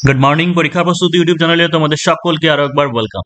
Good morning. পরীক্ষা প্রস্তুতি YouTube চ্যানেলে তোমাদের সকলকে আরো একবার ওয়েলকাম।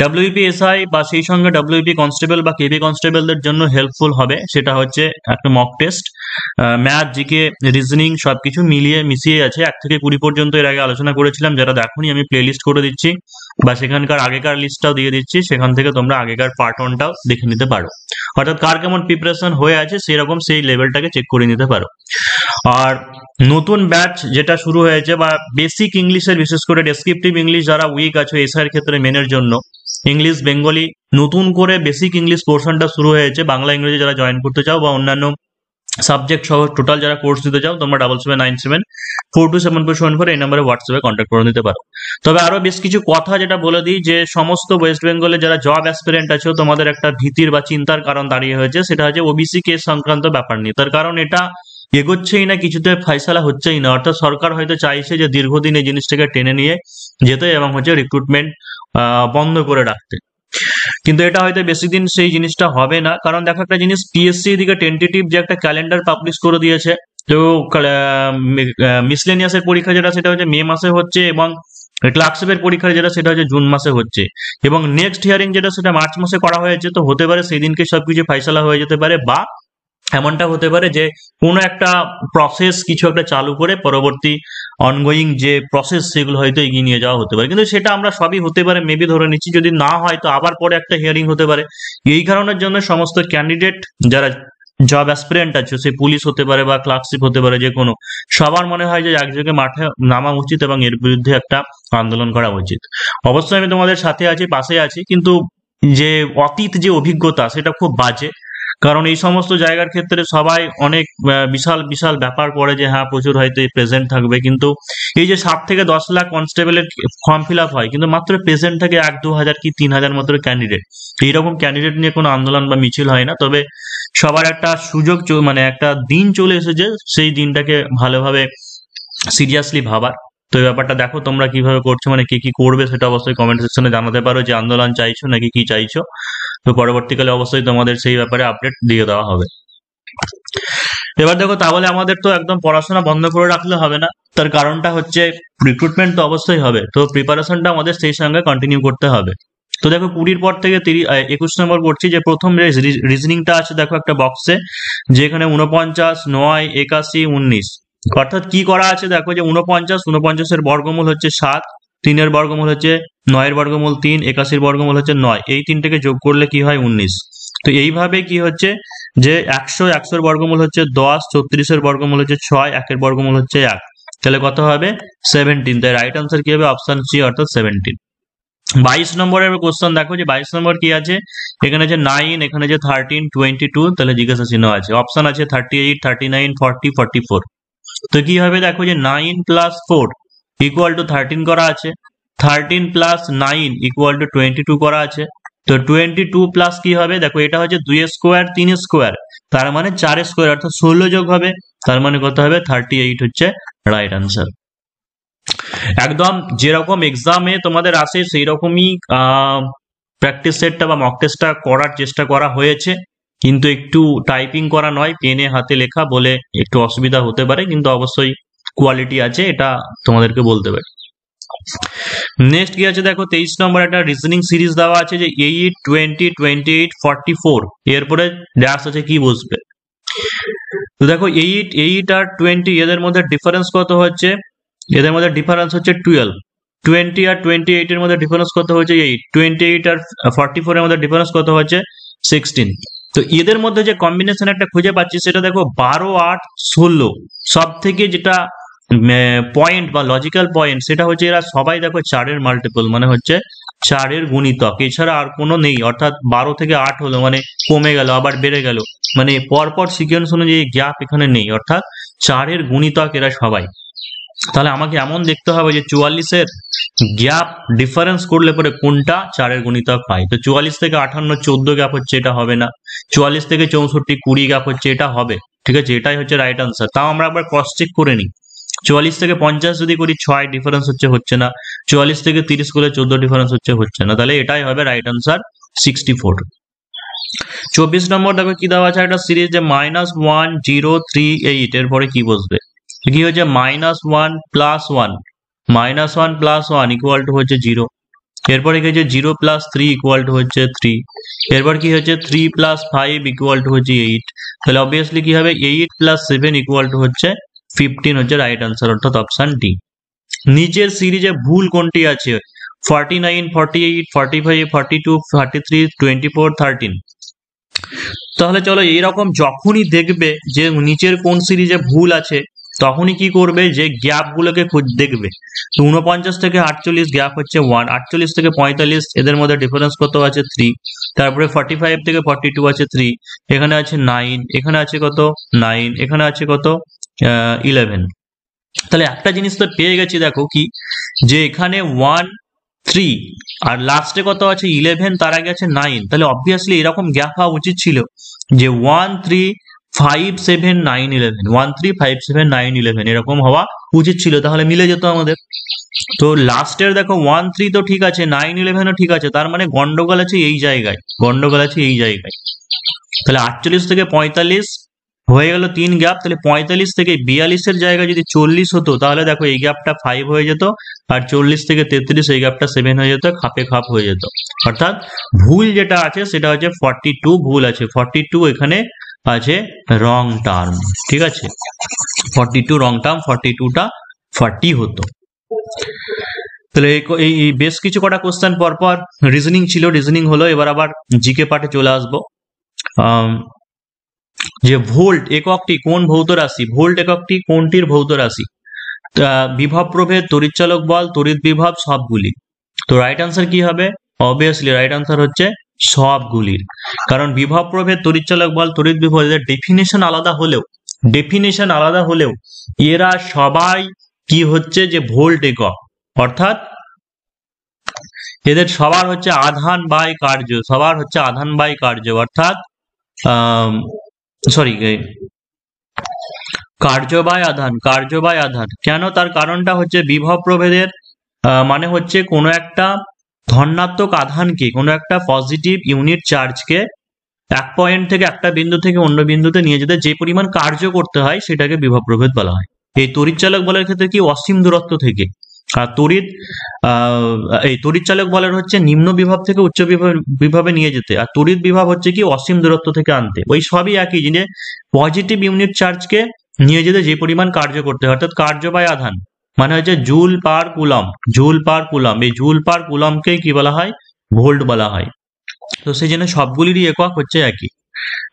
ডব্লিউপিএসআই বা সেই সঙ্গে ডব্লিউপি কনস্টেবল বা কেবি কনস্টেবলদের জন্য হেল্পফুল হবে, সেটা হচ্ছে একটা mock test. Math, GK, reasoning সবকিছু মিলিয়ে মিশিয়ে আছে। 1 থেকে 20 পর্যন্ত এর আগে আলোচনা করেছিলাম, যারা দেখোনি আমি প্লে লিস্ট করে দিচ্ছি বা সেখানকার আগেকার লিস্টটাও দিয়ে দিচ্ছি, সেখান থেকে তোমরা আগেকার পার্ট 1টাও দেখে নিতে পারো। অর্থাৎ কার কেমন প্রিপারেশন হয়ে আছে সেরকম সেই লেভেলটাকে চেক করে নিতে পারো। আর নতুন ব্যাচ যেটা শুরু হয়েছে বা বেসিক ইংলিশের, বিশেষ করে ডেসক্রিপটিভ ইংলিশ যারা উইক আছে এসআইয়ের ক্ষেত্রে মেনের জন্য, ইংলিশ, বেঙ্গলি, নতুন করে বেসিক ইংলিশ পোর্শনটা শুরু হয়েছে। বাংলা ইংরেজি যারা জয়েন করতে চাও বা অন্যান্য সাবজেক্ট সহ টোটাল যারা কোর্স দিতে চাও, তোমরা 7797427474 এই নাম্বারে হোয়াটসঅ্যাপে কন্ট্যাক্ট করে নিতে পারো। তবে আরো বেশ কিছু কথা যেটা বলে দিই, যে সমস্ত ওয়েস্ট বেঙ্গলে যারা জব অ্যাসপিরেন্ট আছে তোমাদের একটা ভীতির বা চিন্তার কারণ দাঁড়িয়ে হয়েছে, সেটা হচ্ছে ওবিসি কেস সংক্রান্ত ব্যাপার নিয়ে। তার কারণ এটা এগোচ্ছেই না, কিছুতে ফয়সালা হচ্ছেই না। অর্থাৎ সরকার হয়তো চাইছে যে দীর্ঘদিন এই জিনিসটাকে টেনে নিয়ে যেতে এবং হচ্ছে রিক্রুটমেন্ট বন্ধ করে রাখতে, কিন্তু এটা হয়তো বেশি দিন সেই জিনিসটা হবে না। কারণ দেখো একটা জিনিস, পিএসসি দিকে টেন্টেটিভ যে একটা ক্যালেন্ডার পাবলিশ করে দিয়েছে, তো মিসলেনিয়াসের পরীক্ষা যেটা সেটা হচ্ছে মে মাসে হচ্ছে, এবং ক্লার্কশিপের পরীক্ষা যেটা সেটা হচ্ছে জুন মাসে হচ্ছে, এবং নেক্সট হিয়ারিং যেটা সেটা মার্চ মাসে করা হয়েছে। তো হতে পারে সেই দিনকে সবকিছু ফাইসালা হয়ে যেতে পারে, বা এমনটা হতে পারে যে কোনো একটা প্রসেস কিছু একটা চালু করে পরবর্তী অনগোয়িং যে প্রসেস সেগুলো হয়তো এগিয়ে নিয়ে যাওয়া হতে পারে। কিন্তু সেটা আমরা সবই হতে পারে মেবি ধরে নিচ্ছি, যদি না হয় তো আবার পরে একটা হিয়ারিং হতে পারে। এই কারণের জন্য সমস্ত ক্যান্ডিডেট যারা জব অ্যাসপিরেন্ট আছে, সে পুলিশ হতে পারে বা ক্লার্কশিপ হতে পারে, যে কোনো, সবার মনে হয় যে একযোগে মাঠে নামা উচিত এবং এর বিরুদ্ধে একটা আন্দোলন করা উচিত। অবশ্যই আমি তোমাদের সাথে আছি, পাশে আছি, কিন্তু যে অতীত যে অভিজ্ঞতা সেটা খুব বাজে। কারণ এই সমস্ত জায়গার ক্ষেত্রে সবাই অনেক বিশাল বিশাল ব্যাপার করে যে হ্যাঁ প্রচুর হয়তো প্রেজেন্ট থাকবে, কিন্তু এই যে 7 থেকে 10 লাখ কনস্টেবলের ফর্ম ফিল আপ হয়, কিন্তু মাত্র প্রেজেন্ট থাকে 1-2 হাজার কি 3,000 মাত্র ক্যান্ডিডেট। এইরকম ক্যান্ডিডেট নিয়ে কোনো আন্দোলন বা মিছিল হয় না। তবে সবার একটা সুযোগ মানে একটা দিন চলে এসেছে সেই দিনটাকে ভালোভাবে সিরিয়াসলি ভাবার। তো এই ব্যাপারটা দেখো তোমরা কিভাবে করছো, মানে কে কি করবে সেটা অবশ্যই কমেন্ট সেকশনে জানাতে পারো, যে আন্দোলন চাইছো নাকি কি চাইছো। তো পরবর্তীকালে অবশ্যই তোমাদের সেই ব্যাপারে আপডেট দিয়ে দেওয়া হবে। এবার দেখো, তাহলে আমাদের তো একদম পড়াশোনা বন্ধ করে রাখলে হবে না। তার কারণটা হচ্ছে রিক্রুটমেন্ট তো অবশ্যই হবে, তো প্রিপারেশনটা আমাদের সেই সঙ্গে কন্টিনিউ করতে হবে। তো দেখো 20 পর থেকে 21 নম্বর করছি, যে প্রথম রিজনিংটা আছে দেখো একটা বক্সে, যেখানে 49, 9, 81, 19, অর্থাৎ কি করা আছে দেখো, যে 49 এর বর্গমূল হচ্ছে 7, 3-এর বর্গমূল হচ্ছে 9-এর বর্গমূল 3, 81-এর বর্গমূল হচ্ছে 9, এই তিনটাকে যোগ করলে কি হয় 19। তো এইভাবে কি হচ্ছে যে 100-এর বর্গমূল হচ্ছে 10, 34-এর বর্গমূল হচ্ছে 6, 1-এর বর্গমূল হচ্ছে 1, তাহলে কত হবে 17। তাই রাইট আনসার কি হবে, অপশন সি অর্থাৎ 17। 22 নম্বরের কোশ্চেন দেখো, যে 22 নম্বর কি আছে, এখানে যে 9, এখানে যে 13, 22, তাহলে জিজ্ঞাসা চিহ্ন আছে, অপশন আছে 38, 39, 40, 44। তো কি হবে দেখো, যে 9 প্লাস 4 ইকুয়াল টু 13 করা আছে, 13 প্লাস 9 ইকুয়াল টু 22 করা আছে। তো 22 প্লাস কি হবে দেখো, এটা হচ্ছে 2 স্কোয়ার 3 স্কোয়ার, তার মানে 4 স্কোয়ার, অর্থাৎ 16 যোগ হবে, তার মানে কত হবে 38 হচ্ছে রাইট আনসার। একদম যেরকম এক্সামে তোমাদের আসে সেই রকমই প্র্যাকটিস সেটটা বা মক টেস্টটা করার চেষ্টা করা হয়েছে, কিন্তু একটু টাইপিং করা নয়, পেনে হাতে লেখা বলে একটু অসুবিধা হতে পারে, কিন্তু অবশ্যই কোয়ালিটি আছে, এটা তোমাদেরকে বলতে পারি। নেক্সট কি আছে দেখো, 23 নম্বর একটা রিজনিং সিরিজ দেওয়া আছে, যে 8, 20, 28, 44, এরপরে ড্যাশ আছে, কি বসবে। তো দেখো 8 আর 20 এদের মধ্যে ডিফারেন্স কত হচ্ছে, এদের মধ্যে ডিফারেন্স হচ্ছে 12। 20 আর 28 এর মধ্যে ডিফারেন্স কত হচ্ছে 8, 28 আর 44 এর মধ্যে ডিফারেন্স কত হচ্ছে 16। তো এদের মধ্যে যে কম্বিনেশন একটা খুঁজে পাচ্ছি, সেটা দেখো 12, 8, 16, সব থেকে যেটা পয়েন্ট বা লজিক্যাল পয়েন্ট, সেটা হচ্ছে এরা সবাই দেখো 4-এর মাল্টিপল, মানে হচ্ছে 4-এর গুণিতক, এছাড়া আর কোনো নেই। অর্থাৎ 12 থেকে 8 হলো মানে কমে গেল আবার বেড়ে গেল, মানে পরপর সিকোয়েন্স অনুযায়ী গ্যাপ এখানে নেই, অর্থাৎ 4-এর গুণিতক এরা সবাই। তাহলে আমাকে এমন দেখতে হবে যে 44-এর গ্যাপ ডিফারেন্স করলে পরে কোনটা 4-এর গুণিতক পাই। তো 44 থেকে 58 14 গ্যাপ হচ্ছে, এটা হবে না। 44 থেকে 64 20 গ্যাপ হচ্ছে, এটা হবে। ঠিক আছে, এটাই হচ্ছে রাইট আনসার। তাও আমরা আবার ক্রস চেক করে নিই, 44 থেকে 50 যদি করি 6 ডিফারেন্স হচ্ছে না, 44 থেকে 30 করলে 14 ডিফারেন্স হচ্ছে না, তাহলে এটাই হবে রাইট আনসার 64। 24 নম্বর দেখো কি দেওয়া আছে, একটা সিরিজ, যে -1, 0, 3, 8, এরপরে কি বসবে, কি হচ্ছে -1 + 1, -1 + 1 = হচ্ছে 0। এরপরে কি হচ্ছে 0 + 3 = হচ্ছে 3। এরপর কি হচ্ছে 3 + 5 = হচ্ছে 8। তাহলে অবভিয়াসলি কি হবে 8 + 7 = হচ্ছে 15 হচ্ছে রাইট আনসার, অর্থাৎ অপশন ডি। নিচের সিরিজে ভুল কোনটি আছে? 49, 48, 45, 42, 33, 24, 13। তাহলে চলো এইরকম যখনই দেখবে যে নিচের কোন সিরিজে ভুল আছে তখনই কি করবে, যে গ্যাপ গুলোকে দেখবে। তো 49 থেকে 48 গ্যাপ হচ্ছে 1, 48 থেকে 45 এদের মধ্যে ডিফারেন্স কত আছে 3, তারপরে 45 থেকে 42 আছে 3, এখানে আছে 9, এখানে আছে কত 9, এখানে আছে কত 11। তাহলে একটা জিনিস তো পেয়ে গেছি, দেখো কি, যে এখানে 1, 3 আর লাস্টে কত আছে 11, তার আগে আছে 9। তাহলে অবভিয়াসলি এরকম গ্যাপ হওয়া উচিত ছিল যে 1, 3, 5, 7, 9, 11, 1, 3, 5, 7, 9, 11 এরকম হওয়া উচিত ছিল, তাহলে মিলে যেত আমাদের। তো লাস্টের দেখো 1, 3 তো ঠিক আছে, 9, 11ও ঠিক আছে, তার মানে গন্ডগোল আছে এই জায়গায়, গন্ডগোল আছে এই জায়গায়। তাহলে 48 থেকে 45 হয়ে গেল 3 গ্যাপ, তাহলে 45 থেকে 42 এর জায়গায় যদি 40 হতো তাহলে দেখো এই গ্যাপটা 5 হয়ে যেত, আর 40 থেকে 33 এই গ্যাপটা 7 হয়ে যেত, খাপে খাপ হয়ে যেত। অর্থাৎ ভুল যেটা আছে সেটা হচ্ছে 42 ভুল আছে, 42 এখানে আছে রং টার্ম, ঠিক আছে, 42 রং টার্ম, 42টা 40 হতো। তাহলে এই বেশ কিছু কটা কোশ্চেন পরপর রিজনিং ছিল, রিজনিং হলো। এবার আবার জিকে পার্টে চলে আসবো। যে ভোল্ট এককটি কোন ভৌত রাশি? ভোল্ট এককটি কোনটির ভৌত রাশি? বিভব প্রভেদ, তড়িৎচালক বল, তড়িৎ বিভব, সবগুলি। তো রাইট আনসার কি হবে? অবভিয়াসলি রাইট আনসার হচ্ছে সবগুলির। কারণ বিভব প্রভেদ, তড়িৎচালক বল, তড়িৎ বিভব এদের ডেফিনেশন আলাদা হলেও এরা সবাই কি হচ্ছে যে ভোল্ট একক, অর্থাৎ এদের সবার হচ্ছে আধান বাই কার্য, অর্থাৎ সরি কার্য বাই আধান। কেন? তার কারণটা হচ্ছে বিভব প্রভেদের মানে হচ্ছে কোনো একটা ধনাত্মক আধানকে, কোনো একটা পজিটিভ ইউনিট চার্জকে এক পয়েন্ট থেকে একটা বিন্দু থেকে অন্য বিন্দুতে নিয়ে যেতে যে পরিমাণ কার্য করতে হয় সেটাকে বিভব প্রভেদ বলা হয়। এই তড়িৎচালক বলের ক্ষেত্রে কি অসীম দূরত্ব থেকে, আর তড়িৎচালক বলের হচ্ছে নিম্ন বিভব থেকে উচ্চ বিভবে নিয়ে যেতে, আর তড়িৎ বিভব হচ্ছে কি অসীম দূরত্ব থেকে আনতে। ওই সবই একই জিনিস, পজিটিভ ইউনিট চার্জকে নিয়ে যেতে যে পরিমাণ কার্য করতে হয়, অর্থাৎ কার্য বাই আধান মানে হচ্ছে জুল পার কুলম। এই জুল পার কুলমকে কি বলা হয়? ভোল্ট বলা হয়। তো সেই জন্য সবগুলিরই একক হচ্ছে একই।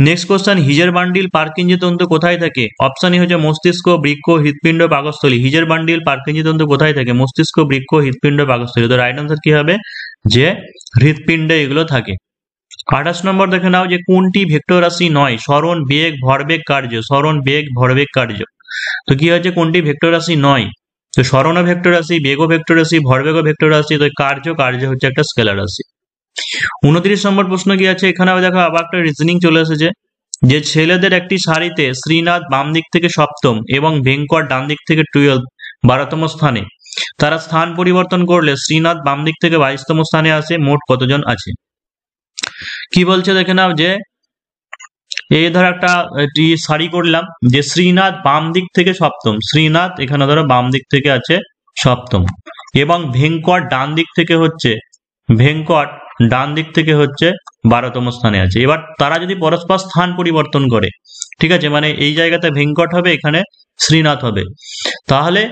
নেক্সট কোশ্চেন, হিজের বান্ডিল পারকিঞ্জি তন্তু কোথায় থাকে? অপশন এ হচ্ছে মস্তিষ্ক, বৃক্ক, হৃৎপিণ্ড, পাকস্থলী। হিজের বান্ডিল পারকিঞ্জি তন্তু কোথায় থাকে? মস্তিষ্ক, বৃক্ক, হৃৎপিণ্ড, পাকস্থলী। তো রাইট আনসার কি হবে? যে হৃৎপিণ্ডে এগুলো থাকে। 28 নম্বর দেখে নাও, যে কোনটি ভেক্টর রাশি নয়? সরণ, বেগ, ভরবেগ, কার্য। তো কি হচ্ছে কোনটি ভেক্টর রাশি নয়? তো সরণ ভেক্টর রাশি, বেগও ভেক্টর রাশি, ভরবেগও ভেক্টর রাশি। তো কার্য হচ্ছে একটা স্কেলার রাশি। 29 নম্বর প্রশ্ন কি আছে? এখানেও দেখো আবার একটা রিজনিং চলে এসেছে, যে ছেলেদের একটি সারিতে শ্রীনাথ বাম দিক থেকে সপ্তম এবং ভেঙ্কট ডান দিক থেকে 12তম স্থানে, তারা স্থান পরিবর্তন করলে শ্রীনাথ বাম দিক থেকে 22তম স্থানে আসে, মোট কতজন আছে? কি বলছে দেখে নাও, যে এই ধর একটা সারি করলাম, যে শ্রীনাথ বাম দিক থেকে সপ্তম, শ্রীনাথ এখানে ধরো বাম দিক থেকে আছে সপ্তম, এবং ভেঙ্কট ডান দিক থেকে হচ্ছে 12তম স্থানে আছে। এবার তারা যদি পরস্পর স্থান পরিবর্তন করে, ঠিক আছে, মানে এই জায়গাতে ভেঙ্কট হবে, এখানে শ্রীনাথ হবে, তাহলে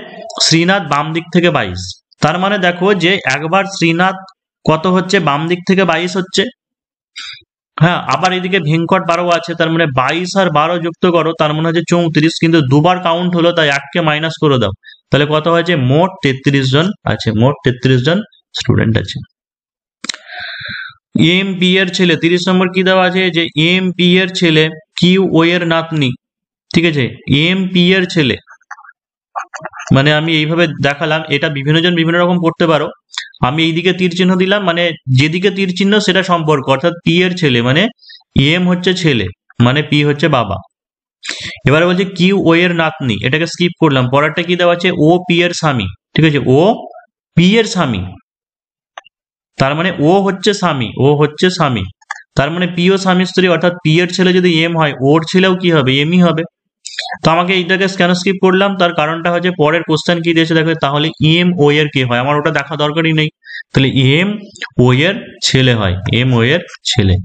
শ্রীনাথ বাম দিক থেকে 22। তার মানে দেখো যে একবার শ্রীনাথ কত হচ্ছে, বাম দিক থেকে 22 হচ্ছে, হ্যাঁ, আবার এদিকে ভেঙ্কট 12 আছে, তার মানে 22 আর 12 যুক্ত করো, তার মানে হচ্ছে 34, কিন্তু দুবার কাউন্ট হলো তাই এককে মাইনাস করে দাও, তাহলে কত হয়েছে? মোট 33 জন আছে, মোট 33 জন স্টুডেন্ট আছে। এম পি এর ছেলে, 30 নম্বর কি দেওয়া আছে, যে এম পি এর ছেলে কিউ ও এর নাতনি, ঠিক আছে, এম পি এর ছেলে, মানে আমি এইভাবে দেখালাম, এটা বিভিন্ন জন বিভিন্ন রকম করতে পারো। আমি এইদিকে তীর চিহ্ন দিলাম, মানে যেদিকে তীর চিহ্ন সেটা সম্পর্ক, অর্থাৎ পি এর ছেলে মানে এম হচ্ছে ছেলে, মানে পি হচ্ছে বাবা। এবারে বলছে কিউ ও এর নাতনি, এটাকে স্কিপ করলাম, পরেরটা কি দেওয়া আছে? ও পি এর স্বামী, ঠিক আছে, ও পি এর স্বামী, তার মানে ও হচ্ছে স্বামী, তার মানে পি ও স্বামী স্ত্রী, অর্থাৎ পি এর ছেলে যদি এম হয়, ওর ছেলেও কি হবে? এমই হবে। তো আমাকে এইটাকে কেন স্কিপ করলাম, তার কারণটা হচ্ছে পরের কোশ্চেন কি দিয়েছে দেখো, তাহলে এম ও এর কে হয়, আমার ওটা দেখা দরকারই নেই, তাহলে এম ও এর ছেলে হয়, এম ও এর ছেলে।